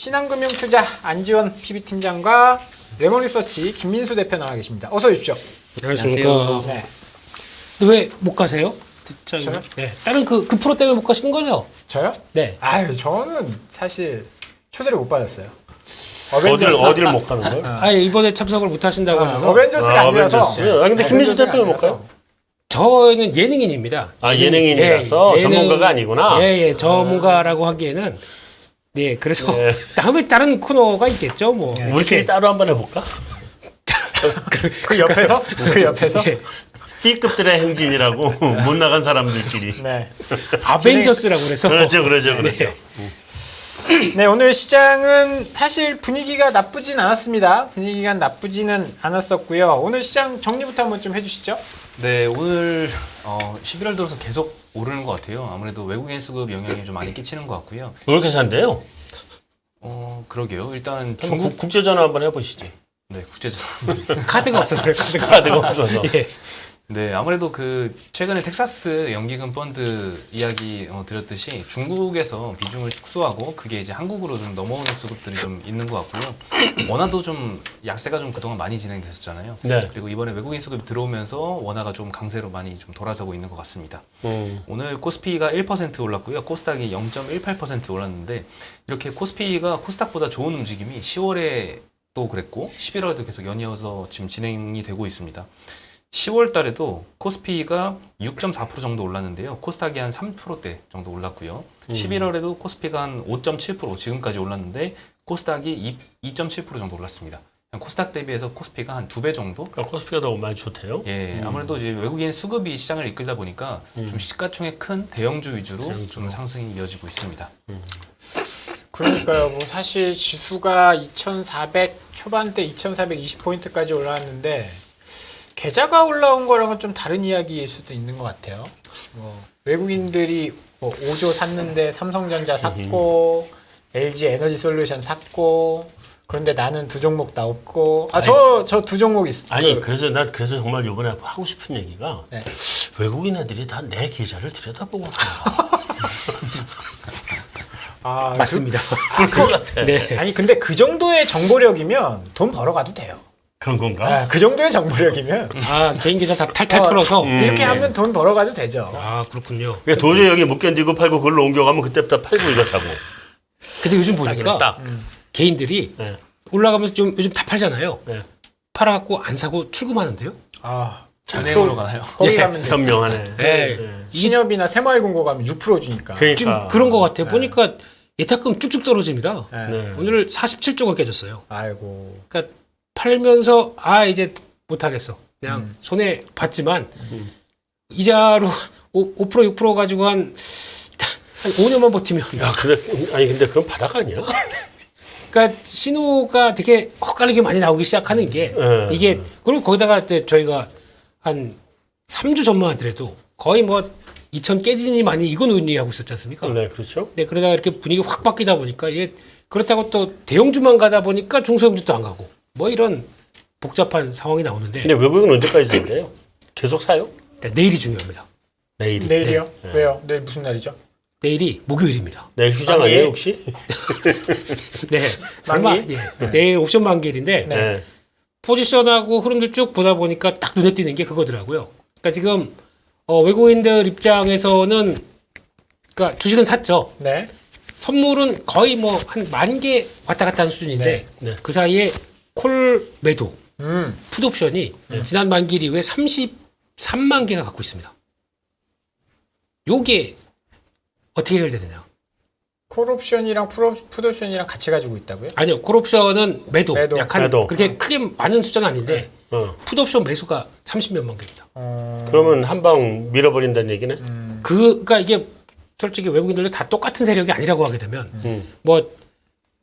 신한금융투자 안지원 PB팀장과 레몬리서치 김민수 대표 나와 계십니다. 어서 오십시오. 안녕하십니까. 네. 근데 왜 못 가세요? 저요? 네. 다른 그 프로 때문에 못 가시는 거죠? 저요? 네. 아유, 저는 사실 초대를 못 받았어요. 어딜 못 가는 거예요? 아 이번에 참석을 못 하신다고 하셔서 어벤져스가 아니라서. 어벤져스. 아 근데 김민수 대표는 못 가요? 저는 예능인입니다. 아 예능인이라서 전문가가 아니구나. 예, 전문가라고 하기에는 네, 그래서 다음에 다른 코너가 있겠죠, 뭐. 우리끼리 따로 한번 해볼까? 그 옆에서? 그 옆에서? 네. B급들의 행진이라고 못 나간 사람들끼리. 네. 아벤져스라고 그래서. 그렇죠. 네, 오늘 시장은 사실 분위기가 나쁘진 않았습니다. 분위기가 나쁘지는 않았었고요. 오늘 시장 정리부터 한번 좀 해주시죠. 네, 오늘 11월 들어서 계속 오르는 것 같아요. 아무래도 외국인 수급 영향이 좀 많이 끼치는 것 같고요. 왜 이렇게 산대요? 그러게요. 일단 중국 국제전화 한번 해보시지. 네, 국제적 카드가 없어서요, 카드가. 카드가 없어서. 예. 네, 아무래도 그 최근에 텍사스 연기금 펀드 이야기 드렸듯이 중국에서 비중을 축소하고 그게 이제 한국으로 좀 넘어오는 수급들이 좀 있는 것 같고요. 원화도 좀 약세가 좀 그동안 많이 진행됐었잖아요. 네. 그리고 이번에 외국인 수급이 들어오면서 원화가 좀 강세로 많이 좀 돌아서고 있는 것 같습니다. 오늘 코스피가 1% 올랐고요. 코스닥이 0.18% 올랐는데 이렇게 코스피가 코스닥보다 좋은 움직임이 10월에 또 그랬고 11월에도 계속 연이어서 지금 진행이 되고 있습니다. 10월 달에도 코스피가 6.4% 정도 올랐는데요. 코스닥이 한 3%대 정도 올랐고요. 11월에도 코스피가 한 5.7% 지금까지 올랐는데 코스닥이 2.7% 정도 올랐습니다. 코스닥 대비해서 코스피가 한 2배 정도? 그러니까 코스피가 더 많이 좋대요. 예, 아무래도 이제 외국인 수급이 시장을 이끌다 보니까 좀 시가총액 큰 대형주 위주로 좀 상승이 이어지고 있습니다. 그러니까요. 뭐 사실 지수가 2,400 초반대 2,420포인트까지 올라왔는데 계좌가 올라온 거랑은 좀 다른 이야기일 수도 있는 것 같아요. 뭐 외국인들이 뭐 5조 샀는데 삼성전자 샀고 LG 에너지 솔루션 샀고 그런데 나는 두 종목 다 없고 저 두 종목 있어. 아니 그래서 난 정말 이번에 하고 싶은 얘기가 네. 외국인 애들이 다 내 계좌를 들여다보고 맞습니다. 그럴 것 같아. 네. 아니 근데 그 정도의 정보력이면 돈 벌어가도 돼요. 그런 건가? 그 정도의 정보력이면 개인 계좌 다 탈탈 털어서. 이렇게 하면 돈 벌어가도 되죠. 그렇군요. 그러니까 도저히 여기 못 견디고 팔고 그걸로 옮겨가면 그때부터 팔고 이거 사고. 근데 요즘 보니까 딱. 개인들이 네. 올라가면서 좀 요즘 다 팔잖아요. 네. 팔아갖고 안 사고 출금하는데요. 은행으로 가나요? 거기 가면 돼. 현명하네. 네. 신협이나 새마을금고 가면 6% 주니까. 그러니까. 지금 그런 것 같아요. 보니까 예탁금 쭉쭉 떨어집니다. 네. 오늘 47조가 깨졌어요. 아이고. 그러니까 팔면서 이제 못하겠어. 그냥 손해 봤지만 이자로 5% 6% 가지고 한 5년만 버티면. 야, 근데 그럼 바닥 아니야? 그러니까 신호가 되게 헛갈리게 많이 나오기 시작하는 게 이게 그리고 거기다가 이제 저희가 한 3주 전만 하더라도 거의 뭐 2천 깨지니 많이 이거 논의하고 있었지 않습니까? 네, 그렇죠. 네, 그러다가 이렇게 분위기 확 바뀌다 보니까 이게 그렇다고 또 대형주만 가다 보니까 중소형주도 안 가고 뭐 이런 복잡한 상황이 나오는데 근데 외국은 언제까지 산대요? 계속 사요? 내일이 중요합니다. 내일이. 내일이요? 왜요? 내일 무슨 날이죠? 내일이 목요일입니다. 내일 휴장 만기? 아니에요 혹시? 네, 설마 만기? 내일 옵션 만기일인데 네. 포지션하고 흐름들 쭉 보다 보니까 딱 눈에 띄는 게 그거더라고요. 그러니까 지금 외국인들 입장에서는 그러니까 주식은 샀죠. 네. 선물은 거의 뭐 한 10,000개 왔다 갔다 하는 수준인데 네. 그 사이에 콜 매도 풋옵션이 네. 지난 만기일 이후에 33만 개가 갖고 있습니다. 요게 어떻게 해결되느냐? 콜옵션이랑 풋옵션이랑 같이 가지고 있다고요? 아니요. 콜옵션은 매도. 약한 매도. 그렇게 크게 많은 숫자는 아닌데 풋옵션 매수가 30몇만 개입니다. 그러면 한 방 밀어버린다는 얘기네. 그러니까 이게 솔직히 외국인들도 다 똑같은 세력이 아니라고 하게 되면 뭐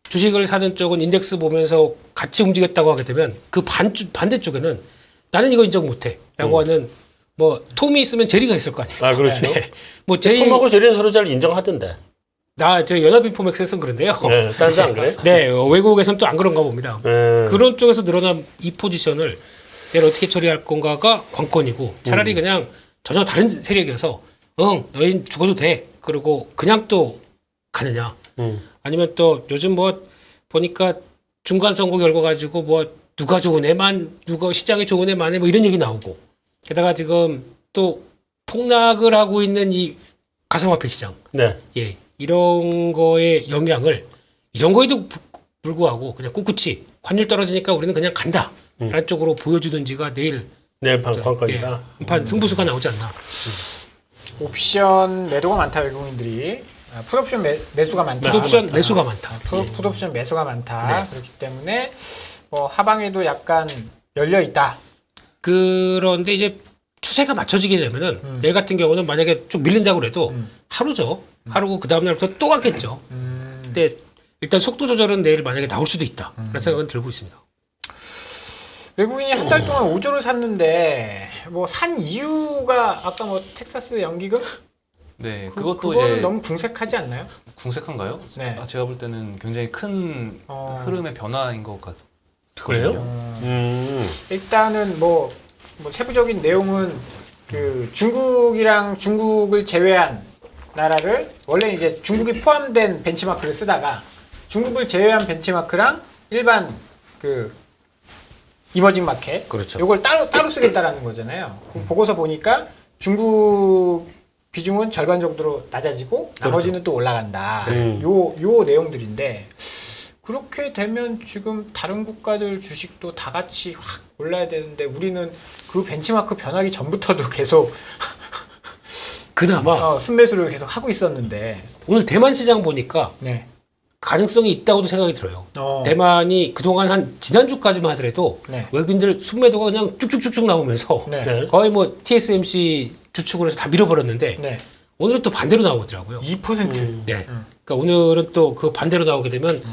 주식을 사는 쪽은 인덱스 보면서 같이 움직였다고 하게 되면 그 반대쪽에는 나는 이거 인정 못해라고 하는 뭐 톰이 있으면 제리가 있을 거 아니에요. 아 그렇죠. 네. 뭐 제리 톰하고 제리는 서로 잘 인정하던데. 저 연합인포맥스에서는 그런데요. 네, 다른 데안 그래? 네, 외국에서는 또 안 그런가 봅니다. 네. 그런 쪽에서 늘어난 이 포지션을 내가 어떻게 처리할 건가가 관건이고 차라리 그냥 전혀 다른 세력이어서 너희 죽어도 돼. 그리고 그냥 또 가느냐. 아니면 또 요즘 뭐 보니까 중간 선거 결과 가지고 뭐 누가 좋은 애만 누가 시장에 좋은 애만 해 뭐 이런 얘기 나오고 게다가 지금 또 폭락을 하고 있는 이 가상화폐 시장 네. 예 이런 거에 영향을 이런 거에도 불구하고 그냥 꿋꿋이 환율 떨어지니까 우리는 그냥 간다 라는 쪽으로 보여주든지가 내일 내일 반 관건이다. 판 승부수가 나오지 않나. 옵션 매도가 많다 외국인들이. 풋옵션 매수가 많다. 풋옵션 매수가 많다. 풋옵션 매수가 많다. 네. 그렇기 때문에 하방에도 약간 열려 있다. 그런데 이제 추세가 맞춰지게 되면은 내일 같은 경우는 만약에 쭉 밀린다고 그래도 하루죠. 하루고 그 다음 날부터 또 가겠죠. 근데 일단 속도 조절은 내일 만약에 나올 수도 있다. 라는 생각은 들고 있습니다. 외국인이 한 달 동안 5조를 샀는데 뭐 산 이유가 아까 뭐 텍사스 연기금? 네, 그것도 그거는 이제 너무 궁색하지 않나요? 궁색한가요? 네. 제가 볼 때는 굉장히 큰 흐름의 변화인 것 같거든요. 그래요? 일단은 뭐 세부적인 내용은 그 중국을 제외한 나라를 원래 이제 중국이 포함된 벤치마크를 쓰다가 중국을 제외한 벤치마크랑 일반 그 이머징 마켓 그렇죠. 요걸 따로 쓰겠다라는 거잖아요. 그럼 보고서 보니까 중국 비중은 절반 정도로 낮아지고 나머지는 또 올라간다. 요 내용들인데 그렇게 되면 지금 다른 국가들 주식도 다 같이 확 올라야 되는데 우리는 그 벤치마크 변하기 전부터도 계속 그나마 순매수를 계속 하고 있었는데 오늘 대만 시장 보니까 네. 가능성이 있다고도 생각이 들어요. 대만이 그동안 한 지난주까지만 하더라도 네. 외국인들 순매도가 그냥 쭉쭉쭉쭉 나오면서 네. 거의 뭐 TSMC 주축을 해서 다 밀어버렸는데 네. 오늘은 또 반대로 나오더라고요. 2%. 네. 그러니까 오늘은 또 그 반대로 나오게 되면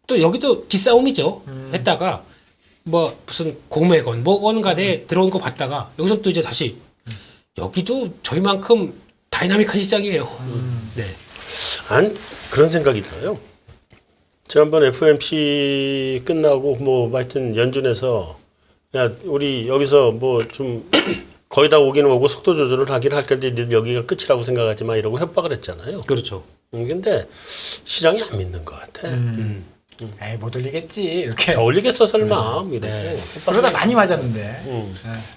또 여기도 기싸움이죠. 했다가 뭐 무슨 공매건 뭐건 간에 들어온 거 봤다가 여기서 또 이제 다시 여기도 저희만큼 다이나믹한 시장이에요. 네. 그런 생각이 들어요. 지난번 FOMC 끝나고 뭐 하여튼 연준에서 야 우리 여기서 뭐 좀 거의 다 오기는 오고 속도 조절을 하긴 할 건데 니들 여기가 끝이라고 생각하지 마 이러고 협박을 했잖아요. 그렇죠. 근데 시장이 안 믿는 것 같아. 에이 못 올리겠지 이렇게. 더 올리겠어 설마. 이래. 그러다 많이 맞았는데.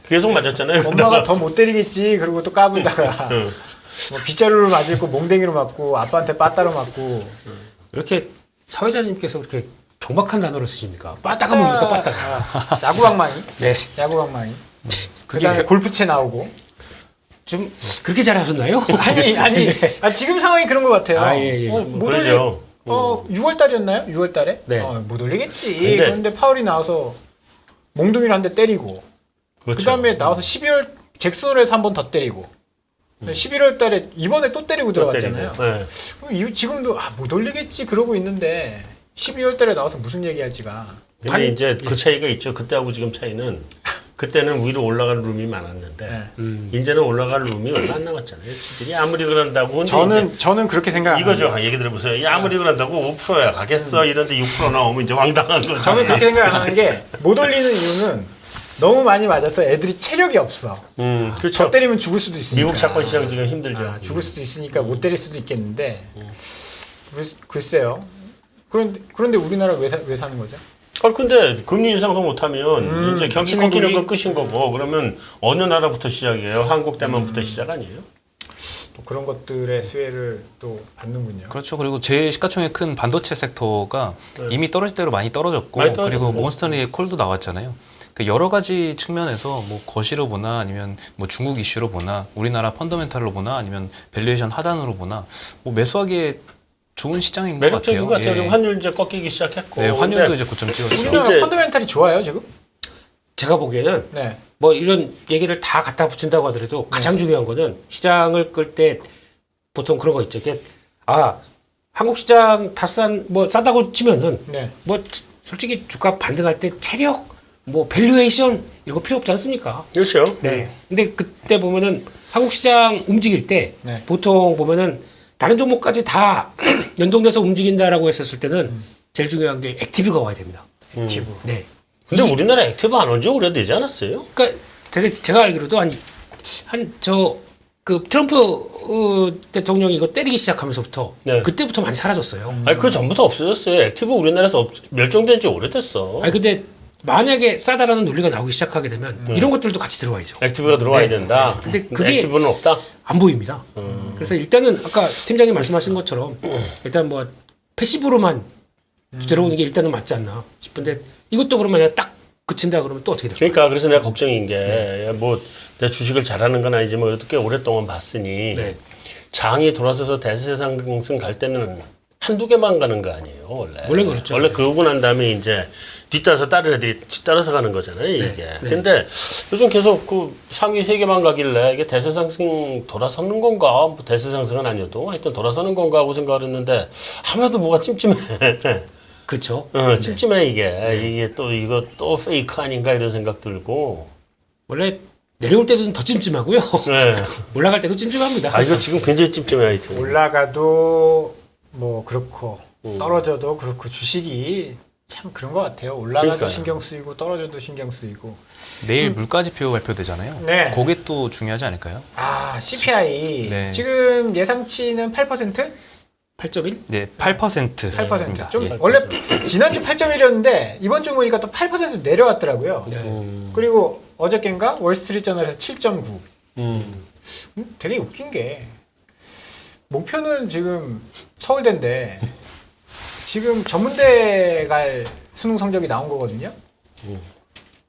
계속 맞았잖아요. 엄마가 더 못 때리겠지. 그리고 또 까불다가 뭐 빗자루로 맞을 거 몽댕이로 맞고 아빠한테 빠따로 맞고. 이렇게 사회자님께서 그렇게 경박한 단어를 쓰십니까? 빠따가 뭡니까 빠따가. 야구방망이. 네. 야구방망이. 그다음에 골프채 나오고. 좀 그렇게 잘하셨나요? 아니. 지금 상황이 그런 것 같아요. 아, 예. 못 그러죠. 6월 달이었나요? 6월 달에? 네. 못 올리겠지. 근데- 그런데 파월이 나와서 몽둥이로 한 대 때리고. 그렇죠. 그다음에 나와서 12월 잭슨홀에서 한 번 더 때리고. 11월 달에 이번에 또 때리고 들어갔잖아요. 네. 그럼 지금도 못 올리겠지 그러고 있는데 12월 달에 나와서 무슨 얘기할지가. 근데 이제 그 차이가 있죠. 그때하고 지금 차이는 그때는 위로 올라갈 룸이 많았는데 이제는 올라갈 룸이 얼마 안 남았잖아요. 지들이 아무리 그런다고 근데 저는 그렇게 생각 안 이거죠. 합니다. 얘기 들어보세요. 아무리 그런다고 5%야 가겠어. 이런데 6% 나오면 이제 왕당한 거죠. 저는 그렇게 생각 안 하는 게 못 올리는 이유는 너무 많이 맞아서 애들이 체력이 없어. 그렇죠. 저 때리면 죽을 수도 있으니까. 미국 채권 시장 지금 힘들죠. 죽을 수도 있으니까 못 때릴 수도 있겠는데. 글쎄요. 그런데 우리나라 왜 사는 거죠? 근데 금리 인상도 못하면 이제 경기 신흥국이? 꺾이는 건 끝인 거고 그러면 어느 나라부터 시작이에요? 한국 때문부터 시작 아니에요? 또 그런 것들의 수혜를 또 받는군요. 그렇죠. 그리고 제일 시가총액 큰 반도체 섹터가 이미 떨어질 대로 많이 떨어졌고 많이 떨어졌고. 그리고 몬스터리의 콜도 나왔잖아요. 그 여러 가지 측면에서 뭐 거시로 보나 아니면 뭐 중국 이슈로 보나 우리나라 펀더멘탈로 보나 아니면 밸류에이션 하단으로 보나 뭐 매수하기에 좋은 시장인 것 매력적인 같아요. 것 같아요. 예. 환율 이제 꺾이기 시작했고. 네, 환율도 근데 이제 고점 찍었죠. 우리나라 이제- 펀더멘탈이 좋아요 지금? 제가 보기에는 네. 뭐 이런 얘기를 다 갖다 붙인다고 하더라도 가장 중요한 거는 시장을 끌 때 보통 그런 거 있죠. 이게 한국 시장 다 뭐 싸다고 치면은 네. 뭐 솔직히 주가 반등할 때 체력 뭐 밸류에이션 이거 필요 없지 않습니까? 그렇죠. 네. 근데 그때 보면은 한국 시장 움직일 때 네. 보통 보면은 다른 종목까지 다 연동돼서 움직인다라고 했었을 때는 제일 중요한 게 액티브가 와야 됩니다. 액티브. 네. 근데 우리나라 액티브 안 온 지 오래되지 않았어요? 그러니까 되게 제가 알기로도 한 저 그 트럼프 대통령이 이거 때리기 시작하면서부터 네. 그때부터 많이 사라졌어요. 아니 그 전부터 없어졌어요. 액티브 우리나라에서 멸종된 지 오래됐어. 아니 근데 만약에 싸다라는 논리가 나오기 시작하게 되면 이런 것들도 같이 들어와야죠. 액티브가 들어와야 된다. 근데 그게- 액티브는 없다. 안 보입니다. 그래서 일단은 아까 팀장님 말씀하신 것처럼 일단 뭐 패시브로만 들어오는 게 일단은 맞지 않나 싶은데 이것도 그러면 그냥 딱 그친다 그러면 또 어떻게 될까요? 그러니까 그래서 내가 걱정인 게 뭐 내 주식을 잘하는 건 아니지만 그래도 꽤 오랫동안 봤으니 네. 장이 돌아서서 대세 상승 갈 때는 한두 개만 가는 거 아니에요 원래. 원래 그렇죠. 원래 그러고 난 다음에 이제 뒤따라서 다른 애들이 뒤따라서 가는 거잖아요 이게. 네. 근데 요즘 계속 그 상위 세 개만 가길래 이게 대세 상승 돌아서는 건가? 뭐 대세 상승은 아니어도 하여튼 돌아서는 건가 하고 생각을 했는데 아무래도 뭐가 찜찜해. 그렇죠. 찜찜해 이게 또 이거 또 페이크 아닌가 이런 생각 들고. 원래 내려올 때도 더 찜찜하고요. 네. 올라갈 때도 찜찜합니다. 아 이거 지금 굉장히 찜찜해 하여튼. 올라가도 뭐 그렇고 떨어져도 그렇고 주식이 참 그런 것 같아요. 올라가도 그러니까요. 신경 쓰이고 떨어져도 신경 쓰이고. 내일 물가지표 발표되잖아요. 네. 그게 또 중요하지 않을까요? 아 CPI 네. 지금 예상치는 8%? 8.1? 네, 8%. 8%. 좀 예. 원래 지난주 8.1이었는데 이번 주 보니까 또 8% 내려왔더라고요. 네. 그리고 어저께인가 월스트리트저널에서 7.9. 음. 되게 웃긴 게 목표는 지금 서울대인데 지금 전문대 갈 수능 성적이 나온 거거든요.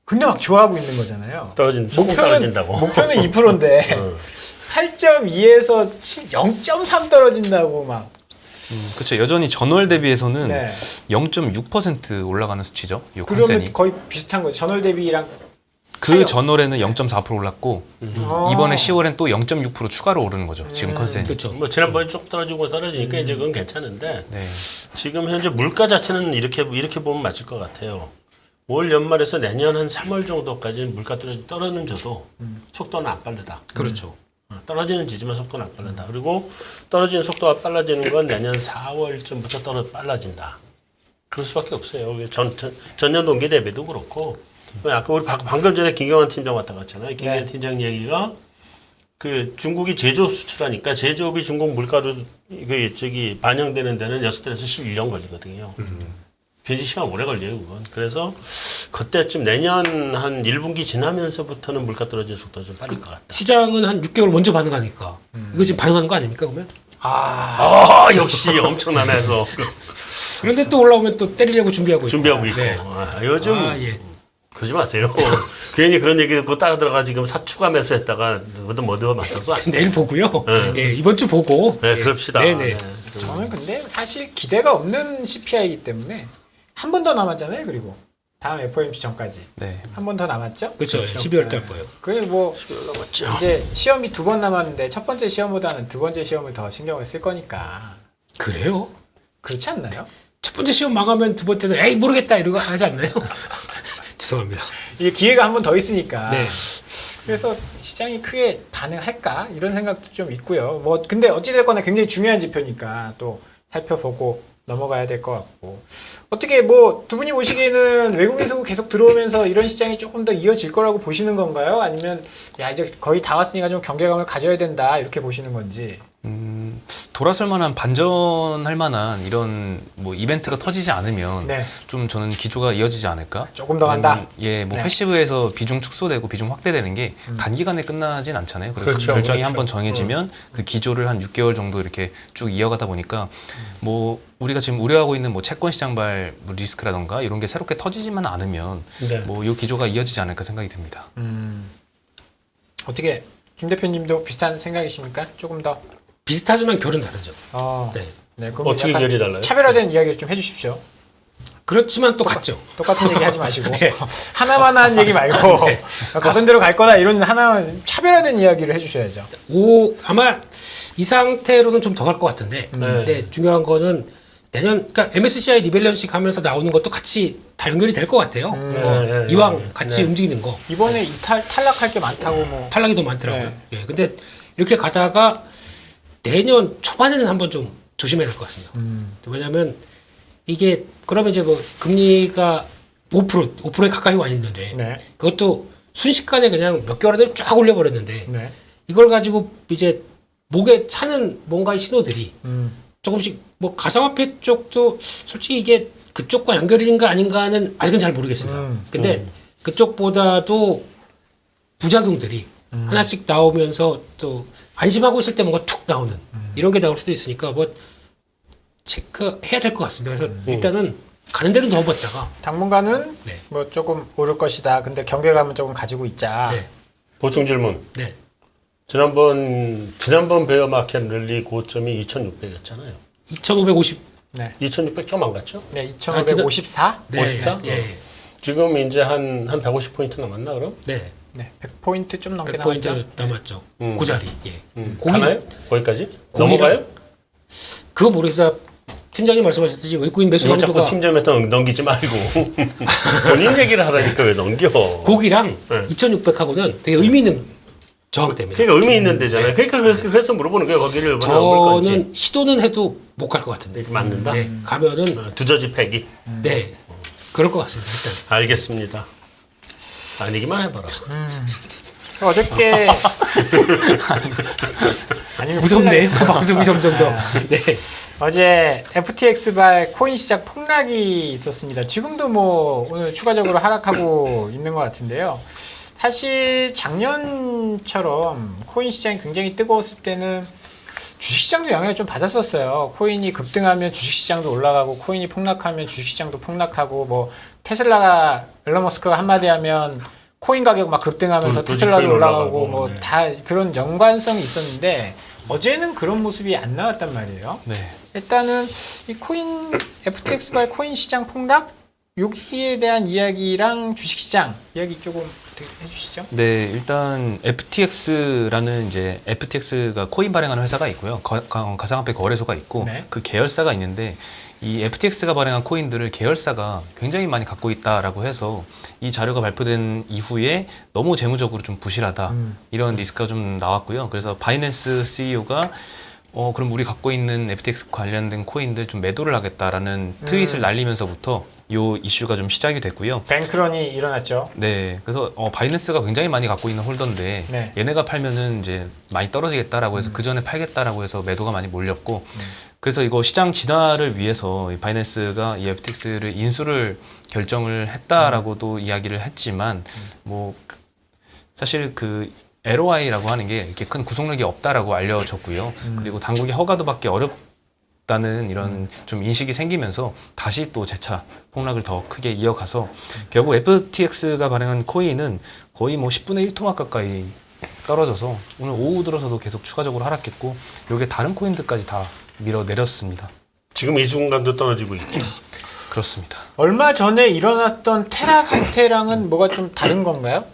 근데 막 좋아하고 있는 거잖아요. 조금 떨어진다고. 목표는 2%인데 8.2에서 0.3 떨어진다고 막. 그렇죠. 여전히 전월 대비해서는 네. 0.6% 올라가는 수치죠. 이 그러면 컨센이. 거의 비슷한 거죠. 전월 대비랑 그 차이가 전월에는 0.4% 올랐고 이번에 10월엔 또 0.6% 추가로 오르는 거죠. 지금 컨센이. 그렇죠. 뭐 지난번에 쭉 떨어지고 떨어지니까 이제 그건 괜찮은데 네. 지금 현재 물가 자체는 이렇게 보면 맞을 것 같아요. 올 연말에서 내년 한 3월 정도까지는 물가 떨어져도 속도는 안 빠르다. 그렇죠. 떨어지는 지지만 속도는 안 빠르다. 그리고 떨어지는 속도가 빨라지는 건 내년 4월쯤부터 빨라진다. 그럴 수밖에 없어요. 전년 동기 대비도 그렇고. 아까 우리 방금 전에 김경환 팀장 왔다 갔잖아요. 김경환 팀장 얘기가 그 중국이 제조업 수출하니까 제조업이 중국 물가로 반영되는 데는 6달에서 11년 걸리거든요. 굉장히 시간 오래 걸려요, 그건. 그래서 그때쯤 내년 한 1분기 지나면서부터는 물가 떨어지는 속도가 좀 빠를 것 같다. 시장은 한 6개월 먼저 반응하니까 이거 지금 반응하는 거 아닙니까 그러면? 역시 엄청나네 해서 그런데 또 올라오면 또 때리려고 준비하고 있고. 준비하고 있고. 네. 요즘 예. 그러지 마세요. 괜히 그런 얘기 듣고 따라 들어가 지금 추가 매수했다가 뭐든 맞춰서. 내일 보고요. 예, 이번 주 보고. 네, 예. 그럽시다. 네네. 저는 근데 사실 기대가 없는 CPI이기 때문에 한 번 더 남았잖아요. 그리고 다음 FOMC 전까지 네. 한 번 더 남았죠. 그렇죠. 12월 달 거예요. 그리고 뭐 남았죠. 이제 시험이 2번 남았는데 첫 번째 시험보다는 두 번째 시험을 더 신경을 쓸 거니까 그래요? 그렇지 않나요? 첫 번째 시험 망하면 두 번째는 에이 모르겠다 이러고 하지 않나요? 죄송합니다. 이게 기회가 한 번 더 있으니까. 네. 그래서 시장이 크게 반응할까 이런 생각도 좀 있고요. 뭐 근데 어찌 됐거나 굉장히 중요한 지표니까 또 살펴보고 넘어가야 될 것 같고 어떻게 뭐 두 분이 보시기에는 외국인 수급 계속 들어오면서 이런 시장이 조금 더 이어질 거라고 보시는 건가요? 아니면 야 이제 거의 다 왔으니까 좀 경계감을 가져야 된다 이렇게 보시는 건지. 돌아설 만한 반전할 만한 이런 뭐 이벤트가 터지지 않으면 네. 좀 저는 기조가 이어지지 않을까? 조금 더 간다. 왜냐면 예, 뭐 네. 패시브에서 비중 축소되고 비중 확대되는 게 단기간에 끝나진 않잖아요. 그리고 그렇죠, 그 결정이 그렇죠. 한번 정해지면 그 기조를 한 6개월 정도 이렇게 쭉 이어가다 보니까 뭐 우리가 지금 우려하고 있는 뭐 채권 시장발 뭐 리스크라던가 이런 게 새롭게 터지지만 않으면 네. 뭐 이 기조가 이어지지 않을까 생각이 듭니다. 어떻게 김 대표님도 비슷한 생각이십니까? 조금 더. 비슷하지만 결은 다르죠. 네. 네. 그럼 어떻게 약간 결이 달라요? 차별화된 이야기를 좀 해주십시오. 그렇지만 또 같죠. 똑같은 얘기 하지 마시고 하나만 하는 얘기 말고 가던 대로 갈 거다 이런 하나만 차별화된 이야기를 해주셔야죠. 아마 이 상태로는 좀 더 갈 것 같은데. 근데 중요한 거는 내년 그러니까 MSCI 리밸런싱 하면서 나오는 것도 같이 다 연결이 될 것 같아요. 이왕 같이 움직이는 거. 이번에 탈락할 게 많다고 뭐. 탈락이 더 많더라고요. 예. 근데 이렇게 가다가 내년 초반에는 한번 좀 조심해야 될 것 같습니다. 왜냐하면 이게 그러면 이제 뭐 금리가 5%에 가까이 와 있는데 네. 그것도 순식간에 그냥 몇 개월 안에 쫙 올려버렸는데 네. 이걸 가지고 이제 목에 차는 뭔가의 신호들이 조금씩 뭐 가상화폐 쪽도 솔직히 이게 그쪽과 연결인가 아닌가는 아직은 잘 모르겠습니다. 근데 그쪽보다도 부작용들이 하나씩 나오면서 또 안심하고 있을 때 뭔가 툭 나오는 이런 게 나올 수도 있으니까 뭐 체크해야 될 것 같습니다. 그래서 일단은 가는 대로 넣어봤다가 당분간은 네. 뭐 조금 오를 것이다. 근데 경계감은 조금 가지고 있자. 네. 보충 질문. 네. 지난번 베어마켓 랠리 고점이 2,600이었잖아요. 2,550 네. 2,600 좀 안 갔죠? 네, 2,554? 네. 54? 예. 지금 이제 한 150포인트 남았나 그럼? 네. 네, 100포인트 좀 넘게 나왔죠. 100포인트 남았죠. 그 자리. 예. 공이- 가나요? 거기까지? 공이랑- 넘어가요? 그거 모르겠다. 팀장님 말씀하셨듯이 외국인 매수 이거 자꾸 정도가 팀장한테 넘기지 말고 본인 얘기를 하라니까 왜 넘겨? 고기랑 네. 2,600하고는 되게 의미 있는 저항 때문에. 그러니까 의미 있는 데잖아요. 그러니까 그래서 물어보는 거예요. 거기를 이번에 넘을 건지. 저는 시도는 해도 못 갈 것 같은데. 이렇게 맞는다? 네. 가면은 두저지 패기. 네. 그럴 것 같습니다. 일단. 알겠습니다. 아니기만 해봐라. 어저께 아니면 무섭네. 큰일 나겠어. 방송이 점점 더. 네. 어제 FTX발 코인 시장 폭락이 있었습니다. 지금도 뭐 오늘 추가적으로 하락하고 있는 것 같은데요. 사실 작년처럼 코인 시장이 굉장히 뜨거웠을 때는 주식시장도 영향을 좀 받았었어요. 코인이 급등하면 주식시장도 올라가고 코인이 폭락하면 주식시장도 폭락하고 뭐 테슬라가 일론 머스크가 한마디 하면 코인 가격 막 급등하면서 테슬라도 도지코인 올라가고 올라가고, 뭐 네. 다 그런 연관성이 있었는데 어제는 그런 모습이 안 나왔단 말이에요. 네. 일단은 이 코인 FTX발 코인 시장 폭락 여기에 대한 이야기랑 주식시장 이야기 조금 어떻게 해주시죠? 네, 일단 FTX라는 이제 FTX가 코인 발행하는 회사가 있고요. 가상화폐 거래소가 있고 네. 그 계열사가 있는데 이 FTX가 발행한 코인들을 계열사가 굉장히 많이 갖고 있다라고 해서 이 자료가 발표된 이후에 너무 재무적으로 좀 부실하다 이런 리스크가 좀 나왔고요. 그래서 바이낸스 CEO가 그럼 우리 갖고 있는 FTX 관련된 코인들 좀 매도를 하겠다라는 트윗을 날리면서부터 요 이슈가 좀 시작이 됐고요. 뱅크런이 일어났죠. 네, 그래서 바이낸스가 굉장히 많이 갖고 있는 홀더인데 네. 얘네가 팔면은 이제 많이 떨어지겠다라고 해서 그 전에 팔겠다라고 해서 매도가 많이 몰렸고 그래서 이거 시장 진화를 위해서 이 바이낸스가 이 FTX를 인수를 결정을 했다라고도 이야기를 했지만 뭐 사실 그 LOI라고 하는 게 이렇게 큰 구속력이 없다라고 알려졌고요. 그리고 당국의 허가도 받기 어렵다는 이런 좀 인식이 생기면서 다시 또 재차 폭락을 더 크게 이어가서 결국 FTX가 발행한 코인은 거의 뭐 10분의 1토막 가까이 떨어져서 오늘 오후 들어서도 계속 추가적으로 하락했고 이게 다른 코인들까지 다 밀어내렸습니다. 지금 이 순간도 떨어지고 있죠. 그렇습니다. 얼마 전에 일어났던 테라 사태랑은 뭐가 좀 다른 건가요?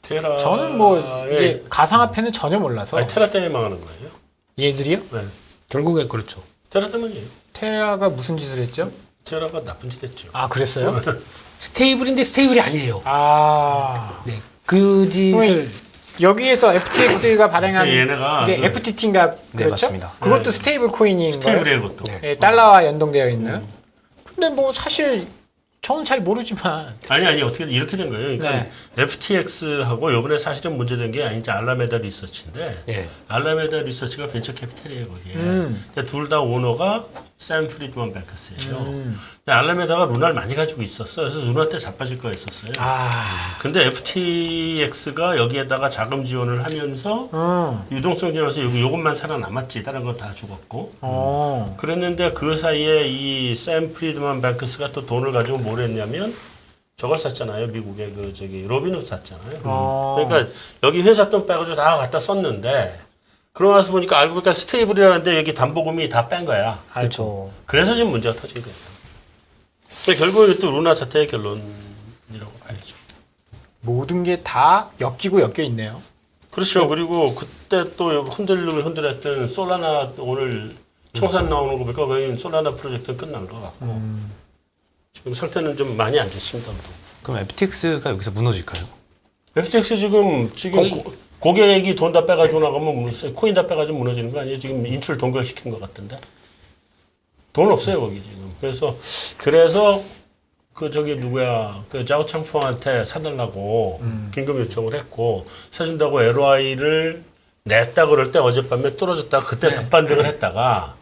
테라. 저는 뭐 이게 가상화폐는 전혀 몰라서 아니, 테라 때문에 망하는 거예요. 얘들이요? 네. 결국엔 그렇죠. 테라 때문이에요. 테라가 무슨 짓을 했죠? 테라가 나쁜 짓 했죠. 아 그랬어요? 스테이블인데 스테이블이 아니에요. 아 네. 그 짓을 여기에서 FTX가 발행한 얘네가 이게 그- FTT인가 네, 그렇죠? 맞습니다. 그것도 네. 스테이블 코인인가요? 스테이블이에요, 그것도. 예, 달러와 연동되어 있는. 근데 뭐 사실 저는 잘 모르지만 아니 어떻게 이렇게 된 거예요. 그러니까 네. FTX하고 이번에 사실은 문제된 게 아니지 알라메다 리서치인데 예. 알라메다 리서치가 벤처 캐피탈이에요 거기에. 음. 둘 다 오너가 샘 프리드만 뱅크스예요. 근데 알라메다가 루나를 많이 가지고 있었어. 그래서 루나 때 자빠질 거가 있었어요. 아, 근데 FTX가 여기에다가 자금 지원을 하면서 유동성 지원해서 요것만 살아남았지. 다른 건 다 죽었고. 그랬는데 그 사이에 이 샘 프리드만 뱅크스가 또 돈을 가지고 뭘 했냐면 저걸 샀잖아요. 미국의 그 저기 로빈훗 샀잖아요. 그러니까 여기 회사 돈 빼가지고 다 갖다 썼는데 그러고 나서 보니까 알고 보니까 스테이블이라는데 여기 담보금이 다 뺀 거야. 그렇죠. 그래서 지금 문제가 터진 거예요. 근데 결국에 또 루나 사태의 결론이라고 봐야죠. 모든 게 다 엮이고 엮여 있네요. 그렇죠. 그리고 그때 또 흔들렸던 솔라나 오늘 청산 나오는 거 보니까 거의 솔라나 프로젝트는 끝난 것 같고 지금 상태는 좀 많이 안 좋습니다. 그럼 FTX가 여기서 무너질까요? FTX 지금 거의- 고객이 돈 다 빼가지고 나가면 코인 다 빼가지고 무너지는 거 아니에요? 지금 인출 동결시킨 것 같은데 돈 없어요 거기 지금. 그래서 그 저기 누구야 그 자오창펑한테 사달라고 긴급 요청을 했고 사준다고 LOI를 냈다 그럴 때 어젯밤에 뚫어졌다가 그때 급반등을 했다가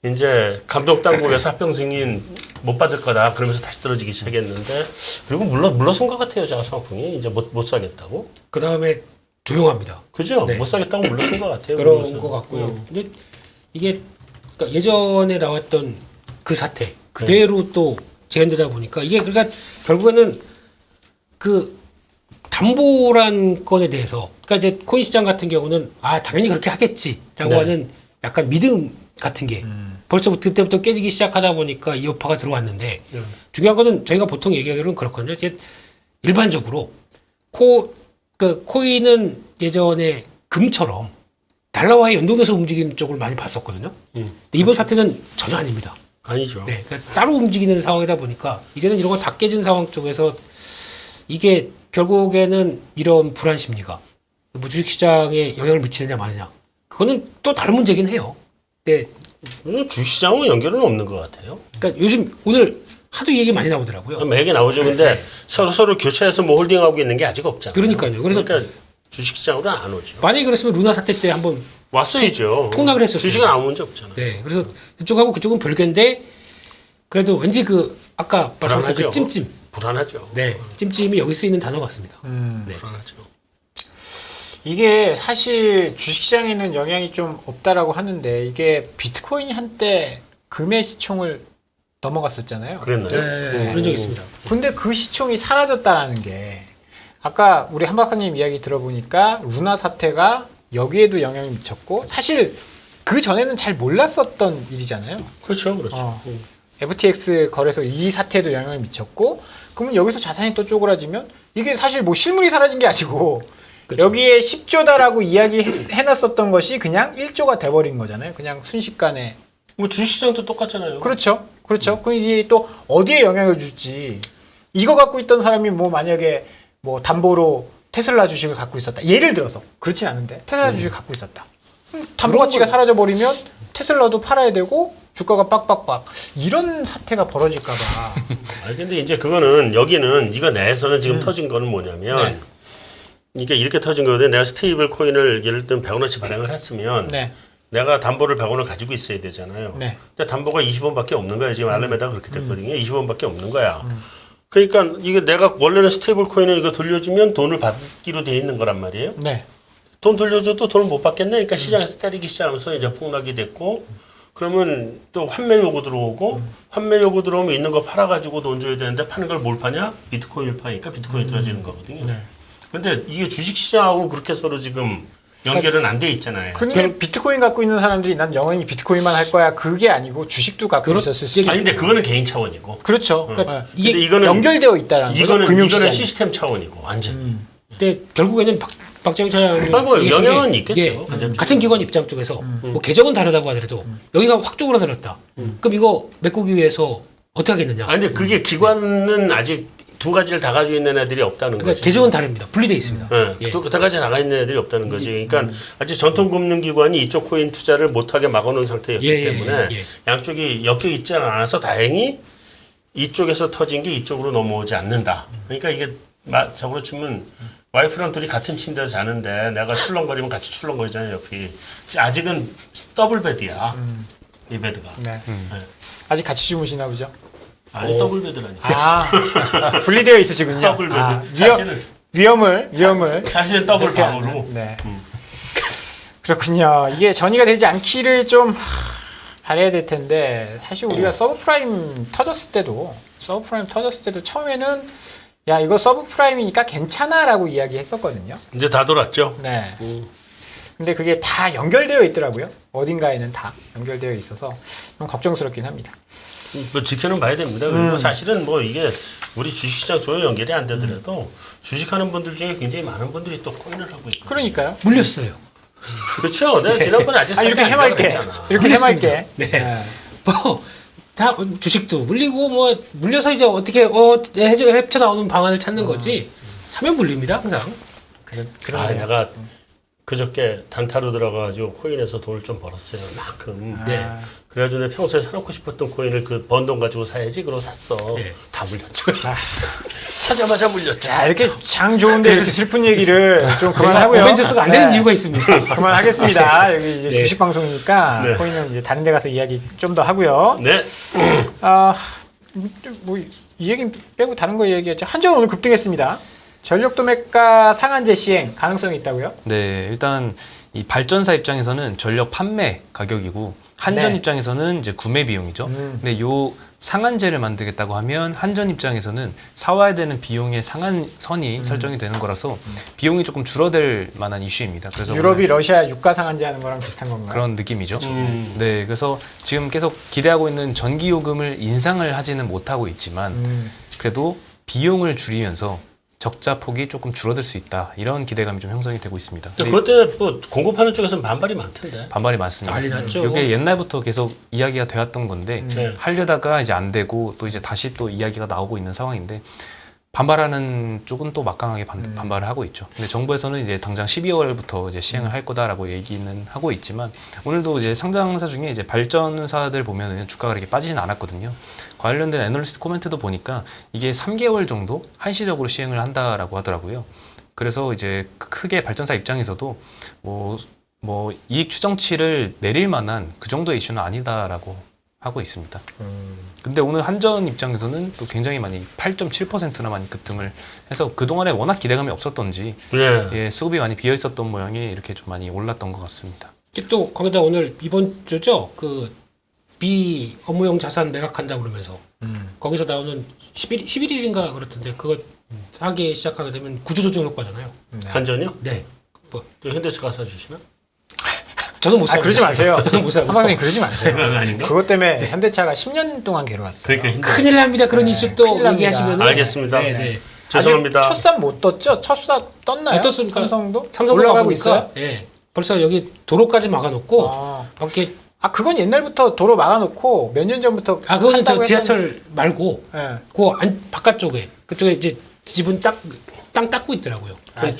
이제 감독 당국에서 합병 승인 못 받을 거다 그러면서 다시 떨어지기 시작했는데 그리고 물러선 것 같아요. 자산풍이 이제 못 사겠다고. 그 다음에 조용합니다. 그죠? 네. 못 사겠다고 물러선 것 같아요. 그런 그러면서. 것 같고요. 근데 이게 그러니까 예전에 나왔던 그 사태 그대로 또 재현되다 보니까 이게 그러니까 결국에는 그 담보란 건에 대해서 그러니까 이제 코인 시장 같은 경우는 아 당연히 그렇게 하겠지라고 네. 하는 약간 믿음 같은 게 벌써부터 그때부터 깨지기 시작하다 보니까 이 여파가 들어왔는데 네. 중요한 거는 저희가 보통 얘기하기로는 그렇거든요. 이제 일반적으로 그 코인은 예전에 금처럼 달러와의 연동돼서 움직이는 쪽을 많이 봤었거든요. 근데 이번 사태는 전혀 아닙니다. 아니죠. 네, 그러니까 따로 움직이는 상황이다 보니까 이제는 이런 거 다 깨진 상황 쪽에서 이게 결국에는 이런 불안 심리가 뭐 주식시장에 영향을 미치느냐 마느냐 그거는 또 다른 문제긴 해요. 네, 주식시장은 연결은 없는 것 같아요. 그러니까 요즘 오늘 하도 얘기 많이 나오더라고요. 매게 나오죠. 근데 서로 교체해서 뭐 홀딩하고 있는 게 아직 없잖아요. 그러니까요. 그래서 그러니까 주식시장으로는 안 오죠. 만약에 그랬으면 루나 사태 때 한번 왔어야죠. 폭락을 했었어요. 주식은 아무 문제 없잖아요. 네, 그래서 이쪽하고 그쪽은 별개인데 그래도 왠지 그 아까 말씀하신 그 불안하죠. 찜찜, 불안하죠. 네, 찜찜이 여기 쓰이는 단어 같습니다. 네. 불안하죠. 이게 사실 주식시장에는 영향이 좀 없다라고 하는데 이게 비트코인이 한때 금의 시총을 넘어갔었잖아요. 그랬나요? 네, 그런 적 있습니다. 근데 그 시총이 사라졌다라는 게 아까 우리 한박사님 이야기 들어보니까 루나 사태가 여기에도 영향을 미쳤고 사실 그 전에는 잘 몰랐었던 일이잖아요. 그렇죠. 그렇죠. FTX 거래소 이 사태에도 영향을 미쳤고 그러면 여기서 자산이 또 쪼그라지면 이게 사실 뭐 실물이 사라진 게 아니고 그쵸. 여기에 10조다라고 이야기해놨었던 것이 그냥 1조가 돼버린 거잖아요. 그냥 순식간에. 뭐 주식시장도 똑같잖아요. 그렇죠. 그렇죠. 그럼 이게 또 어디에 영향을 줄지 이거 갖고 있던 사람이 뭐 만약에 뭐 담보로 테슬라 주식을 갖고 있었다. 예를 들어서 그렇진 않은데 테슬라 주식을 갖고 있었다. 담보 가치가 사라져 버리면 테슬라도 팔아야 되고 주가가 빡빡빡 이런 사태가 벌어질까 봐. 아니 근데 이제 그거는 여기는 이거 내에서는 지금 터진 거는 뭐냐면 네. 그러니까 이렇게 터진 거거든. 내가 스테이블 코인을 예를 들면 100원어치 발행을 했으면 네. 내가 담보를 100원을 가지고 있어야 되잖아요. 네. 근데 담보가 20원밖에 없는 거야. 지금 알람에다 그렇게 됐거든요. 20원밖에 없는 거야. 그러니까 이게 내가 원래는 스테이블 코인을 이거 돌려주면 돈을 받기로 돼 있는 거란 말이에요. 네. 돈 돌려줘도 돈을 못 받겠네. 그러니까 시장에서 때리기 시작하면서 이제 폭락이 됐고 그러면 또 환매 요구 들어오고 환매 요구 들어오면 있는 거 팔아가지고 돈 줘야 되는데 파는 걸 뭘 파냐? 비트코인을 파니까 비트코인이 떨어지는 거거든요. 네. 근데 이게 주식시장하고 그렇게 서로 지금 연결은 안 돼 있잖아요. 근데 비트코인 갖고 있는 사람들이 난 영원히 비트코인만 할 거야. 그게 아니고 주식도 갖고 있었을 수도 있고. 아니 근데 그거는 개인 차원이고. 그렇죠. 그러니까 이게 근데 이거는 연결되어 있다라는 거죠. 이거는 금융시장. 시스템 차원이고 완전히. 근데 결국에는 박정희 차장이 아, 뭐 얘기하신 영향은 게 있겠죠. 이게 완전 같은 기관 입장 쪽에서 뭐 계정은 다르다고 하더라도 여기가 확 쪼그라들었다. 그럼 이거 메꾸기 위해서 어떻게 하겠느냐? 아니 근데 그게 기관은 아직 두 가지를 다 가지고 있는 애들이 없다는 그러니까 거죠. 계정은 다릅니다. 분리돼 있습니다. 네, 예. 두 가지 나가 있는 애들이 없다는 거지. 그러니까 아직 전통금융기관이 이쪽 코인 투자를 못하게 막아놓은 상태였기 예, 예, 때문에 예. 양쪽이 엮여 있지 않아서 다행히 이쪽에서 터진 게 이쪽으로 넘어오지 않는다. 그러니까 이게 저으로 치면 와이프랑 둘이 같은 침대에서 자는데 내가 출렁거리면 같이 출렁거리잖아요, 옆이. 아직은 더블 베드야, 이 베드가. 네. 아직 같이 주무시나 보죠. 아니, 더블 베드라니까. 아, 분리되어 있으시군요. 더블 베드. 아, 사실은, 위험을. 사실은 더블 이렇게 방으로. 하는, 네. 그렇군요. 이게 전이가 되지 않기를 좀 바라야 될 텐데 사실 우리가 서브프라임 터졌을 때도 처음에는 야 이거 서브프라임이니까 괜찮아라고 이야기했었거든요. 이제 다 돌았죠. 네. 근데 그게 다 연결되어 있더라고요. 어딘가에는 다 연결되어 있어서 좀 걱정스럽긴 합니다. 뭐 지켜는 봐야 됩니다. 그리고 사실은 뭐 이게 우리 주식시장 소요 연결이 안 되더라도 주식하는 분들 중에 굉장히 많은 분들이 또 코인을 하고 있거든요. 그러니까요. 물렸어요. 그렇죠. 내가 지난번에 아직 이렇게 해맑게. 이렇게 물렸습니다. 해맑게. 네. 뭐 다 주식도 물리고 뭐 물려서 이제 어떻게 헤쳐 나오는 방안을 찾는 거지. 사면 물립니다 항상. 아, 내가 그저께 단타로 들어가가지고 코인에서 돈을 좀 벌었어요. 만큼. 네. 그래가지고 내가 평소에 사놓고 싶었던 코인을 그 번 돈 가지고 사야지. 그러고 샀어. 네. 다 물렸죠. 사자마자 물렸죠. 자, 이렇게 장 좋은데 이렇게 슬픈 얘기를 좀 그만하고요. 어벤져스가 안 되는 네. 이유가 있습니다. 그만하겠습니다. 여기 이제 네. 주식 방송이니까 네. 코인은 이제 다른 데 가서 이야기 좀 더 하고요. 네. 아, 뭐 이 얘기 빼고 다른 거 얘기했죠. 한전 오늘 급등했습니다. 전력 도매가 상한제 시행 가능성이 있다고요? 네, 일단 이 발전사 입장에서는 전력 판매 가격이고 한전 네. 입장에서는 이제 구매 비용이죠. 근데 요 상한제를 만들겠다고 하면 한전 입장에서는 사와야 되는 비용의 상한선이 설정이 되는 거라서 비용이 조금 줄어들 만한 이슈입니다. 그래서 유럽이 러시아 유가 상한제 하는 거랑 비슷한 건가요? 그런 느낌이죠. 네, 그래서 지금 계속 기대하고 있는 전기 요금을 인상을 하지는 못하고 있지만 그래도 비용을 줄이면서 적자 폭이 조금 줄어들 수 있다. 이런 기대감이 좀 형성이 되고 있습니다. 그것 때문에 뭐 공급하는 쪽에서는 반발이 많던데. 반발이 많습니다. 난리 났죠. 이게 옛날부터 계속 이야기가 되었던 건데 네. 하려다가 이제 안 되고 또 이제 다시 또 이야기가 나오고 있는 상황인데 반발하는 쪽은 또 막강하게 반발을 하고 있죠. 근데 정부에서는 이제 당장 12월부터 이제 시행을 할 거다라고 얘기는 하고 있지만 오늘도 이제 상장사 중에 이제 발전사들 보면은 주가가 이렇게 빠지진 않았거든요. 관련된 애널리스트 코멘트도 보니까 이게 3개월 정도 한시적으로 시행을 한다라고 하더라고요. 그래서 이제 크게 발전사 입장에서도 뭐 이익 추정치를 내릴 만한 그 정도의 이슈는 아니다라고 하고 있습니다. 근데 오늘 한전 입장에서는 또 굉장히 많이 8.7%나 많이 급등을 해서 그동안에 워낙 기대감이 없었던지 네. 예, 수급이 많이 비어 있었던 모양이 이렇게 좀 많이 올랐던 것 같습니다. 또 거기다 오늘 이번 주죠. 그 비업무용 자산 매각한다고 그러면서 거기서 나오는 11일인가 그렇던데 그거 하기 시작하게 되면 구조조정 효과잖아요. 한전이요? 네. 뭐 또 현대차가 사주시나? 저도 못 아, 사요. 그러지 마세요. 저도 못 사요. 한방님 그러지 마세요. 그건 아닌가? 그것 때문에 현대차가 10년 동안 괴로웠어요. 그러니까 힘들어. 큰일 납니다. 그런 이슈 또 큰일 납니다. 얘기하시면 알겠습니다. 네, 네. 죄송합니다. 아직 첫산 못 떴죠? 첫산 떴나요? 아, 떴습니까? 삼성도? 삼성도 올라가고 가보니까, 있어요? 예. 벌써 여기 도로까지 막아놓고 아. 밖에 그건 옛날부터 도로 막아놓고 몇 년 전부터 그거는 한다고 저 지하철 말고 했었는데, 예. 그 바깥쪽에 그쪽에 이제 집은 땅 닦고 있더라고요.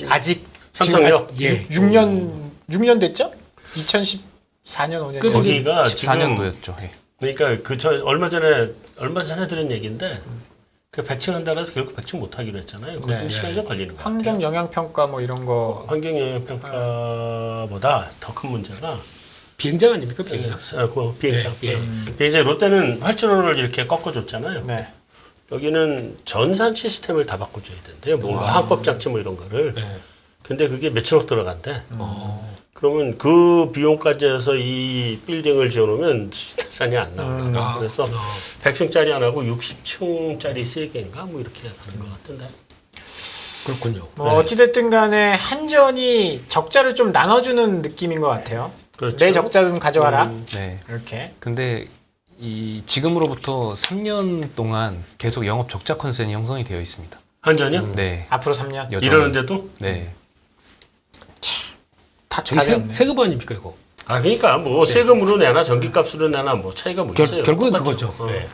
아직 삼성요? 예. 6년 됐죠? 2014년 5년. 그- 거기가 지금 14년도였죠. 예. 그러니까 저 얼마 전에 들은 얘기인데 그 백칭 한다고 해서 결국 백칭 못 하기로 했잖아요. 그것도 네. 시간이 좀 걸리는 거 환경 같아요. 영향 평가 뭐 이런 거. 환경 영향 평가보다 더 큰 문제가 비행장 아닙니까 비행장? 그 비행장. 예, 예. 비행장 롯데는 활주로를 이렇게 꺾어줬잖아요. 네. 여기는 전산 시스템을 다 바꿔줘야 된대요. 뭔가 항법 장치 뭐 이런 거를. 네. 근데 그게 몇천억 들어간대. 그러면 그 비용까지 해서 이 빌딩을 지어놓으면 수준산이 안 나오더라고요. 그래서 100층짜리 안 하고 60층짜리 3개인가 뭐 이렇게 하는 것 같은데. 그렇군요. 뭐 어찌됐든 간에 한전이 적자를 좀 나눠주는 느낌인 것 같아요. 그렇죠. 내 적자 좀 가져와라. 네. 이렇게. 근데 이 지금으로부터 3년 동안 계속 영업 적자 컨센이 형성이 되어 있습니다. 한전이요? 네. 앞으로 3년. 여전히. 이러는데도? 네. 다 저희 가볍네. 세금 아닙니까 이거? 그러니까 뭐 세금으로 내나 전기값으로 내나 뭐 차이가 뭐 있어요. 결국엔 똑같죠. 그거죠. 네.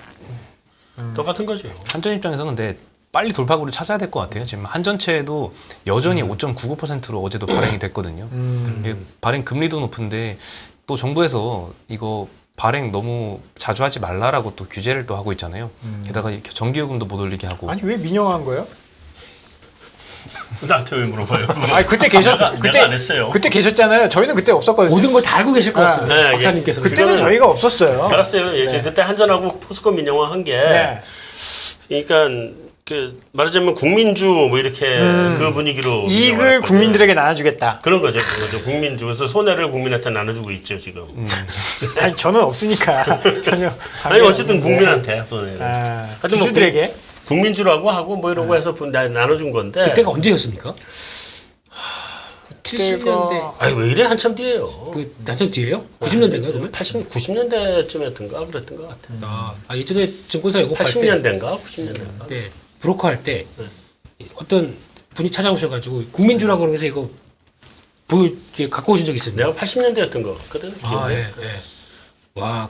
똑같은 거죠. 한전 입장에서는 근데 빨리 돌파구를 찾아야 될 것 같아요. 지금 한전채도 여전히 5.99%로 어제도 발행이 됐거든요. 이게 발행 금리도 높은데 또 정부에서 이거 발행 너무 자주 하지 말라라고 또 규제를 또 하고 있잖아요. 게다가 이렇게 전기요금도 못 올리게 하고. 아니 왜 민영한 거예요? 나한테 왜 물어봐요? 아니 그때 계셨 내가 안 했어요. 그때 계셨잖아요. 저희는 그때 없었거든요. 모든 걸 다 알고 계실 것 같습니다. 네, 박사님께서는. 그때는 그거는- 저희가 없었어요. 알았어요. 예, 그때 한전하고 포스코 민영화 한 게, 네. 그러니까 그 말하자면 국민주 뭐 이렇게 그 분위기로 이익을 민영화를 국민들에게 나눠주겠다. 그런 거죠. 국민주. 그래서 손해를 국민한테 나눠주고 있죠 지금. 아니 저는 없으니까 전혀. 아니 어쨌든 국민한테 손해를. 하여튼 뭐 주주들에게. 국민주라고 하고 뭐 이런 거 해서 나눠준 건데. 그때가 언제였습니까? 70년대. 아니 왜 이래 한참 뒤에요. 그 나전 뒤에요? 90년대인가 그러면? 90년대쯤이었던가 그랬던 것 같아요. 예전에 증권사 영업할 때 80년대인가 90년대인가. 네, 브로커 할 때 어떤 분이 찾아오셔가지고 국민주라고 그러면서 이거 갖고 오신 적이 있었는데. 내가 80년대였던 것 같거든. 예, 예. 와,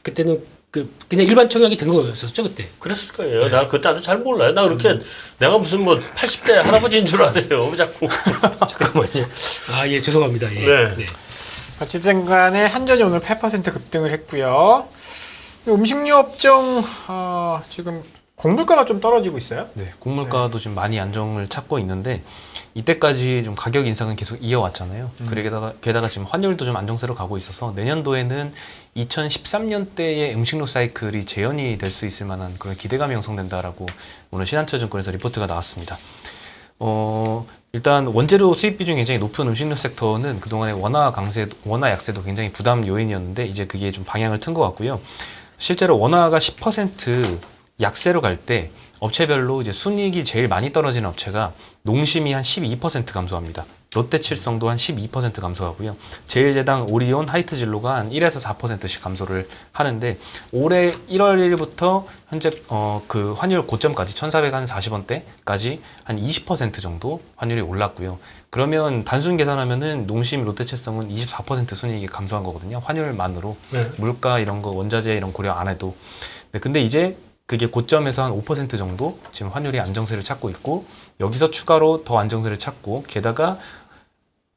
그때는 그냥 일반 청약이 된 거였었죠 그때. 그랬을 거예요. 나 그때 아주 잘 몰라요. 나 그렇게 내가 무슨 뭐 80대 할아버지인 줄 아세요. 자꾸. 잠깐만요. 아, 예, 죄송합니다. 예. 네. 네. 어쨌든 간에 한전이 오늘 8% 급등을 했고요. 음식료 업종 지금 곡물가가 좀 떨어지고 있어요. 네, 곡물가도 지금 많이 안정을 찾고 있는데 이때까지 좀 가격 인상은 계속 이어왔잖아요. 게다가 지금 환율도 좀 안정세로 가고 있어서 내년도에는 2013년대의 음식료 사이클이 재현이 될 수 있을 만한 그런 기대감이 형성된다라고 오늘 신한투자증권에서 리포트가 나왔습니다. 일단 원재료 수입 비중이 굉장히 높은 음식료 섹터는 그동안에 원화 약세도 굉장히 부담 요인이었는데 이제 그게 좀 방향을 튼 것 같고요. 실제로 원화가 10% 약세로 갈 때 업체별로 이제 순이익이 제일 많이 떨어지는 업체가 농심이 한 12% 감소합니다. 롯데칠성도 한 12% 감소하고요. 제일제당, 오리온, 하이트진로가 한 1에서 4%씩 감소를 하는데 올해 1월 1일부터 현재 그 환율 고점까지 1,440원대까지 한 20% 정도 환율이 올랐고요. 그러면 단순 계산하면은 농심, 롯데칠성은 24% 순이익이 감소한 거거든요. 환율만으로. 네. 물가 이런 거 원자재 이런 고려 안 해도. 네, 근데 이제 그게 고점에서 한 5% 정도 지금 환율이 안정세를 찾고 있고 여기서 추가로 더 안정세를 찾고 게다가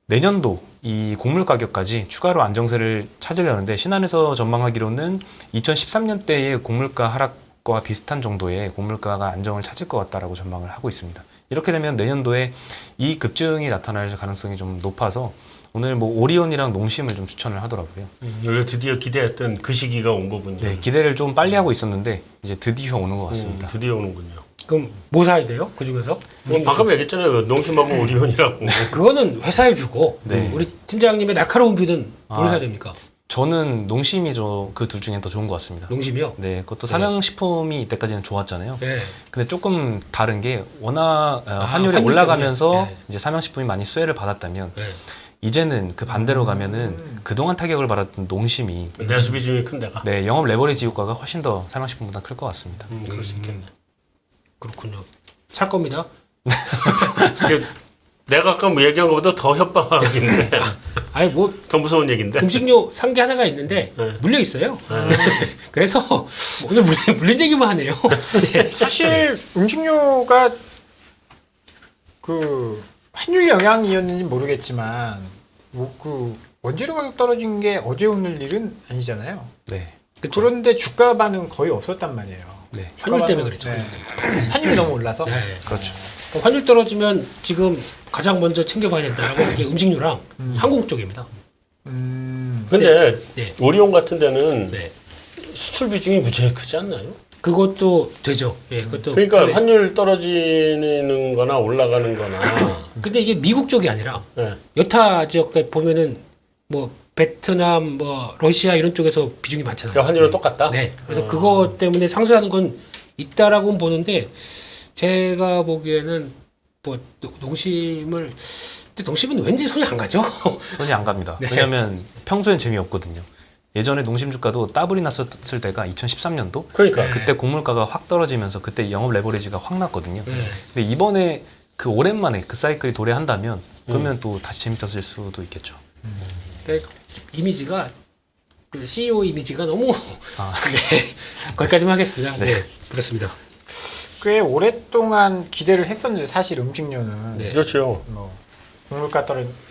내년도 이 곡물 가격까지 추가로 안정세를 찾으려는데 신한에서 전망하기로는 2013년대의 곡물가 하락과 비슷한 정도의 곡물가가 안정을 찾을 것 같다라고 전망을 하고 있습니다. 이렇게 되면 내년도에 이 급증이 나타날 가능성이 좀 높아서 오늘 뭐 오리온이랑 농심을 좀 추천을 하더라고요. 우리가 드디어 기대했던 그 시기가 온 거군요. 네, 기대를 좀 빨리 하고 있었는데 이제 드디어 오는 것 같습니다. 드디어 오는군요. 그럼 뭐 사야 돼요? 그 중에서? 뭐 방금 얘기했잖아요. 농심하고 오리온이라고. 그거는 회사에 주고 네. 우리 팀장님의 날카로운 뷰는 뭘 사야 됩니까? 저는 농심이 그 둘 중에 더 좋은 것 같습니다. 농심이요? 네, 그것도 삼양식품이 이때까지는 좋았잖아요. 네. 근데 조금 다른 게 워낙 환율이 환율 올라가면서 때문에? 네. 이제 삼양식품이 많이 수혜를 받았다면 네. 이제는 그 반대로 가면은 그동안 타격을 받았던 농심이 내수 비중이 큰 데가. 네, 영업 레버리지 효과가 훨씬 더 삼양식품보다 클 것 같습니다. 그럴 수 있겠네. 그렇군요. 살 겁니다. 이게 내가 아까 뭐 얘기한 것보다 더 협박인데 아니 뭐 더 무서운 얘기인데. 음식료 산 게 하나가 있는데 네. 물려 있어요. 그래서 오늘 물린 얘기만 하네요. 네. 사실 음식료가 그 환율 영향이었는지 모르겠지만 그 원재료 가격 떨어진 게 어제 오늘 일은 아니잖아요. 네, 그쵸? 그런데 주가 반응 거의 없었단 말이에요. 네, 환율 때문에 주가 그랬죠. 반응, 네. 환율이 너무 올라서. 네. 그렇죠. 그럼 환율 떨어지면 지금 가장 먼저 챙겨봐야 된다라고 이게 음식료랑 항공 쪽입니다. 근데 네. 오리온 같은 데는 네. 수출 비중이 무지하게 크지 않나요? 그것도 되죠. 예, 그것도. 그러니까 그래. 환율 떨어지는 거나 올라가는 거나 근데 이게 미국 쪽이 아니라 네. 여타 지역에 보면은 뭐 베트남, 뭐 러시아 이런 쪽에서 비중이 많잖아요. 그러니까 환율은 똑같다? 네. 그래서 그거 때문에 상쇄하는 건 있다라고 보는데 제가 보기에는 뭐 농심을 근데 농심은 왠지 손이 안 가죠. 손이 안 갑니다. 네. 왜냐하면 평소엔 재미없거든요. 예전에 농심 주가도 더블이 났었을 때가 2013년도. 그러니까 그때 곡물가가 확 떨어지면서 그때 영업 레버리지가 확 났거든요. 네. 근데 이번에 그 오랜만에 그 사이클이 도래한다면 그러면 또 다시 재밌어질 수도 있겠죠. 그러니까 이미지가 그 CEO 이미지가 너무 네. 거기까지만 하겠습니다. 네. 그렇습니다. 꽤 오랫동안 기대를 했었는데 사실 음식료는 네. 그렇죠. 뭐 곡물가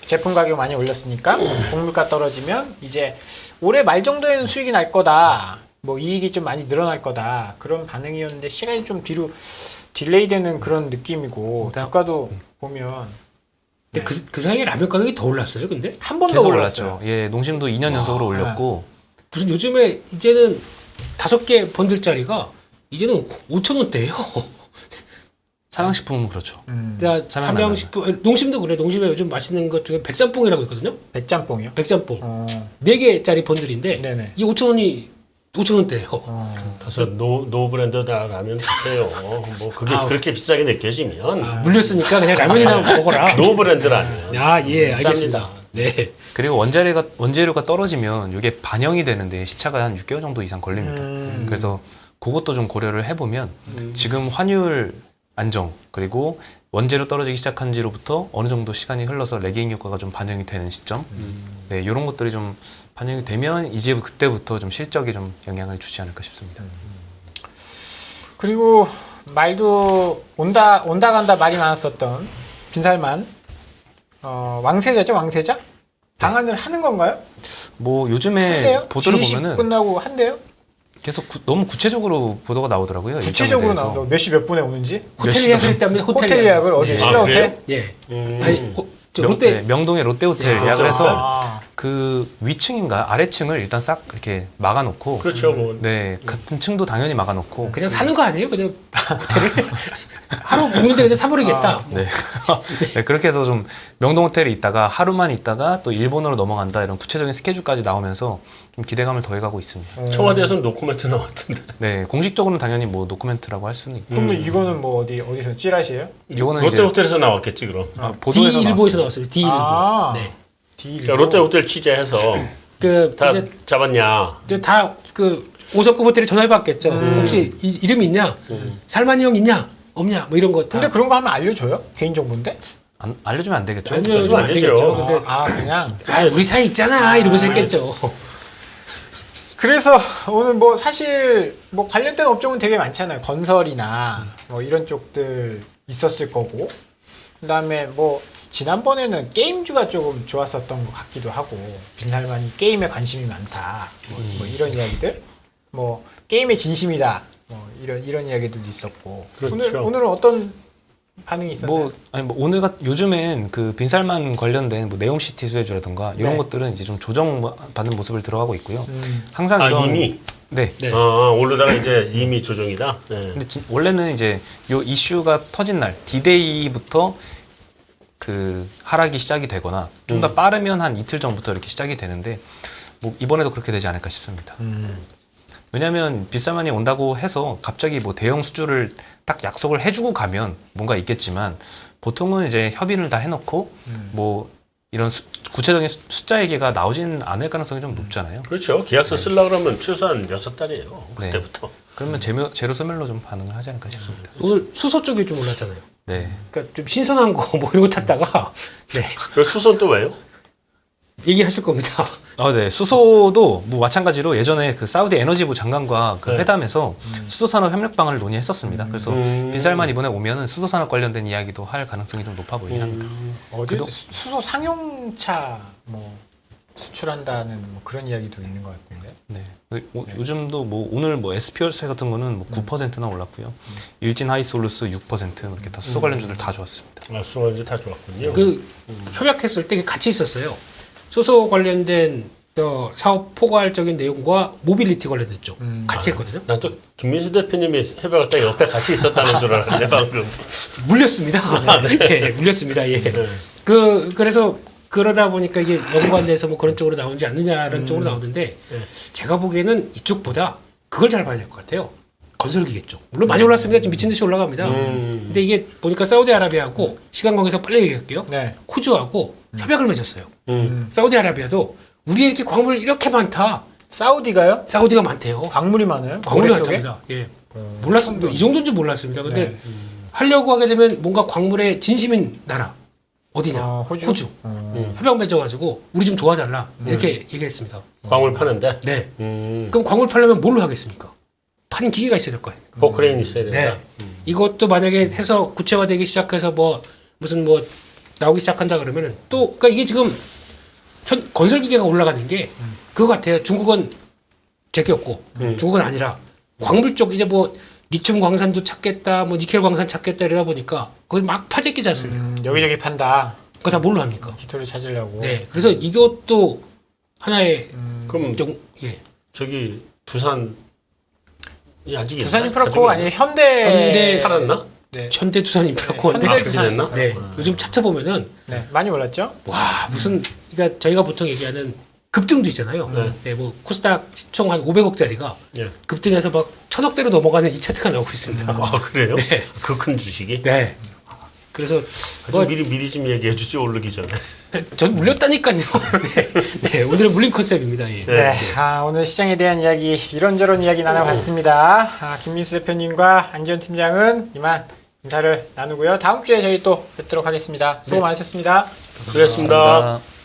제품 가격 많이 올렸으니까 곡물가 떨어지면 이제 올해 말 정도에는 수익이 날 거다. 뭐 이익이 좀 많이 늘어날 거다. 그런 반응이었는데 시간이 좀 뒤로 딜레이되는 그런 느낌이고 주가도 보면 근데 그 사이에 라면 가격이 더 올랐어요. 근데 한 번 더 계속 올랐어요. 올랐죠. 예, 농심도 2년 연속으로 올렸고 무슨 요즘에 이제는 5개 번들짜리가 이제는 5,000원대예요. 삼양식품은 그렇죠. 그러니까 삼양식품 농심도 그래. 농심에 요즘 맛있는 것 중에 백짬뽕이라고 있거든요. 백짬뽕이요? 백짬뽕 4개짜리 번들인데 네네. 이 5,000원대예요. 가서 노 브랜드 라면 드세요. 뭐 그게 그렇게 비싸게 느껴지면 물렸으니까 그냥 라면이나 먹어라. 노 브랜드 라면. 아, 예, 쌉니다. 알겠습니다. 네. 그리고 원재료가 떨어지면 이게 반영이 되는데 시차가 한 6개월 정도 이상 걸립니다. 그래서 그것도 좀 고려를 해보면 지금 환율 안정 그리고 원재료 떨어지기 시작한 지로부터 어느 정도 시간이 흘러서 레게인 효과가 좀 반영이 되는 시점. 네, 이런 것들이 좀 반영이 되면 이제 그때부터 좀 실적에 좀 영향을 주지 않을까 싶습니다. 그리고 말도 온다 간다 말이 많았었던 빈살만 왕세자죠, 왕세자? 방한을 하는 건가요? 뭐 요즘에 했어요? 보도를 G20 보면은 끝나고 한대요? 계속 너무 구체적으로 보도가 나오더라고요. 구체적으로 일정에 대해서. 나온다고 몇 시 몇 분에 오는지? 호텔 예약을 했다면 호텔 예약을 어디? 예. 신라호텔? 예. 음. 아니 저 명- 롯데 네, 명동의 롯데호텔 야. 예약을 해서 아, 그 위층인가 아래층을 일단 싹 이렇게 막아놓고 그렇죠. 뭐. 네 같은 층도 당연히 막아놓고 그냥 사는 거 아니에요? 그냥 호텔을 하루 묵는데 그냥 사버리겠다. 네. 네, 그렇게 해서 좀 명동 호텔에 있다가 하루만 있다가 또 일본으로 넘어간다 이런 구체적인 스케줄까지 나오면서 좀 기대감을 더해가고 있습니다. 청와대에서는 노코멘트 나왔던데. 네, 공식적으로는 당연히 뭐 노코멘트라고 할 수는 있고 그러면 이거는 뭐 어디서 찌라시예요? 이거는 롯데 이제 호텔에서 나왔겠지 그럼. 보도에서 D1보에서 나왔어요. 나왔어요. D1보. 아. 네. D1. 그러니까 롯데 호텔 취재해서 그 다 이제 잡았냐. 다 그 5성급 호텔에 전화해봤겠죠. 혹시 이름 있냐? 살만이 형 있냐? 없냐? 뭐 이런 거 다. 근데 그런 거 하면 알려줘요? 개인정보인데? 알려주면 안 되겠죠. 알려주면 안 안 되겠죠. 되죠. 근데 그냥. 우리 사이 있잖아 이러면서 했겠죠. 그래서 오늘 뭐 사실 뭐 관련된 업종은 되게 많잖아요. 건설이나 뭐 이런 쪽들 있었을 거고. 그다음에 뭐 지난번에는 게임주가 조금 좋았었던 것 같기도 하고 빈살만이 게임에 관심이 많다. 뭐 이런 이야기들. 뭐 게임에 진심이다. 뭐 이런 이야기들도 있었고. 그렇죠. 오늘은 어떤 반응이 있었나요? 뭐 오늘 요즘엔 그 빈살만 관련된 뭐 네옴시티 수혜주라든가 이런 네. 것들은 이제 좀 조정받는 모습을 들어가고 있고요. 항상 아 이런 이미. 네. 네. 오르다가 이제 이미 조정이다. 네. 근데 원래는 이제 요 이슈가 터진 날 D-Day부터 그 하락이 시작이 되거나 좀 더 빠르면 한 이틀 전부터 이렇게 시작이 되는데 뭐 이번에도 그렇게 되지 않을까 싶습니다. 왜냐하면 빈살만이 온다고 해서 갑자기 뭐 대형 수주를 딱 약속을 해주고 가면 뭔가 있겠지만 보통은 이제 협의를 다 해놓고 뭐 이런 구체적인 숫자 얘기가 나오진 않을 가능성이 좀 높잖아요. 그렇죠. 계약서 쓰려 그러면 최소한 6달이에요. 네. 그때부터. 그러면 제로 소멸로 좀 반응을 하지 않을까 싶습니다. 오늘 수소 쪽이 좀 올랐잖아요. 네. 그러니까 좀 신선한 거 뭐 이런 거 찾다가 네 그 수선 또 왜요? 얘기하실 겁니다. 네. 수소도 뭐 마찬가지로 예전에 그 사우디 에너지부 장관과 그 네. 회담에서 수소산업 협력 방안을 논의했었습니다. 그래서 음. 빈살만 이번에 오면은 수소산업 관련된 이야기도 할 가능성이 좀 높아 보이긴 합니다. 어디 수소 상용차 뭐 수출한다는 뭐 그런 이야기도 있는 것 같은데. 네. 요즘도 뭐 오늘 뭐 SP열세 같은 거는 뭐 9%나 올랐고요. 일진 하이솔루스 6% 이렇게 다 수소 관련주들 다 좋았습니다. 아, 수선이 다 좋았군요. 그 협약했을 때 같이 있었어요. 수소 관련된 사업 포괄적인 내용과 모빌리티 관련된 쪽 같이 했거든요. 난 또 김민수 대표님이 협약할 때 옆에 같이 있었다는 줄 알았는데 방금. 물렸습니다. 네, 물렸습니다. 예. 그래서 그러다 보니까 이게 연관돼서 뭐 그런 쪽으로 나오지 않느냐라는 쪽으로 나오는데 제가 보기에는 이쪽보다 그걸 잘 봐야 될 것 같아요. 건설기계 쪽. 물론 많이 올랐습니다. 좀 미친 듯이 올라갑니다. 근데 이게 보니까 사우디아라비아하고 시간 관계상 빨리 얘기할게요. 네. 호주하고 협약을 맺었어요. 사우디아라비아도 우리 이렇게 광물 이렇게 많다. 사우디가요? 사우디가 많대요. 광물이 많아요? 광물이 모래 속에? 많답니다. 예. 몰랐습니다. 이 정도인 줄 몰랐습니다. 근데 네. 하려고 하게 되면 뭔가 광물에 진심인 나라 어디냐? 호주? 협약 맺어가지고 우리 좀 도와달라 이렇게 얘기했습니다. 광물 파는데. 네. 그럼 광물 팔려면 뭘로 하겠습니까? 파는 기계가 있어야 될 거 아닙니까? 포크레인 있어야 된다. 네. 이것도 만약에 해서 구체화되기 시작해서 뭐 무슨 뭐 나오기 시작한다 그러면은 또 그러니까 이게 지금 건설 기계가 올라가는 게 그거 같아요. 중국은 제껴없고 중국은 아니라 광물 쪽 이제 뭐 리튬 광산도 찾겠다, 뭐 니켈 광산 찾겠다 이러다 보니까 거기 막 파재끼지 않습니까? 여기저기 판다. 그거 다 뭘로 합니까? 기토를 찾으려고. 네. 그래서 이것도 하나의 그럼 예. 저기 두산이 아직 두산 있나? 인프라코 가지고 아니에요? 현대. 현대- 팔았나? 네. 현대 두산 인프라코인데 현대 그렇게 두산. 됐나? 네. 요즘 차트 보면은 네. 많이 올랐죠? 와 무슨 그러니까 저희가 보통 얘기하는 급등도 있잖아요. 네. 네, 뭐 코스닥 시총 한 500억짜리가 예. 급등해서 막 1000억대로 넘어가는 이 차트가 나오고 있습니다. 아 그래요? 네. 그 큰 주식이? 네. 그래서 좀 뭐 미리 좀 얘기해 주지 오르기 전에. 전 물렸다니까요. 네. 네, 오늘은 물린 컨셉입니다. 예. 네. 오늘 시장에 대한 이야기 이런저런 이야기 나눠봤습니다. 김민수 대표님과 안지현 팀장은 이만 인사를 나누고요. 다음 주에 저희 또 뵙도록 하겠습니다. 수고 많으셨습니다. 수고했습니다. 감사합니다.